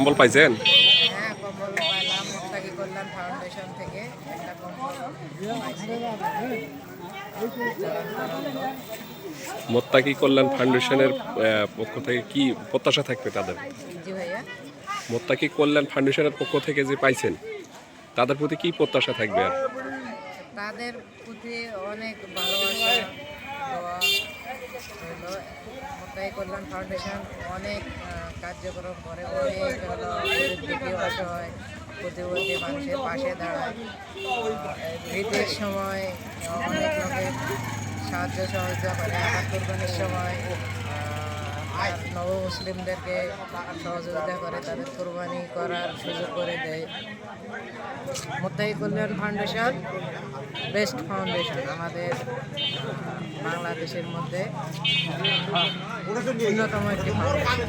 কম্বল পাইছেন? হ্যাঁ, কম্বল পাইলাম মুত্তাকি কল্যাণ ফাউন্ডেশন থেকে একটা কম্বল পাইছি। মোত্তাকি কল্যাণ ফাউন্ডেশনের পক্ষ থেকে কি প্রত্যাশা থাকবে তাদের? জি ভাইয়া, মোত্তাকি কল্যাণ ফাউন্ডেশনের পক্ষ থেকে যে পাইছেন তাদের প্রতি কি প্রত্যাশা থাকবে আর? তাদের প্রতি অনেক ভালোবাসা দেওয়া হলো। মুত্তাকি কল্যাণ ফাউন্ডেশন অনেক কার্যক্রম করে, অনেক হলো গরিব অসহায় প্রতিবন্ধী মানুষের পাশে দাঁড়ায়। ঈদের সময় অনেক লোকের সাহায্য সহযোগিতা করে, আবার কোরবানির সময় আর নব মুসলিমদেরকে সহযোগিতা করে, তাদের কোরবানি করার সুযোগ করে দেয়। মুত্তাকি কল্যাণ ফাউন্ডেশন বেস্ট ফাউন্ডেশন আমাদের বাংলাদেশের মধ্যে অন্যতম একটি ফাউন্ডেশন।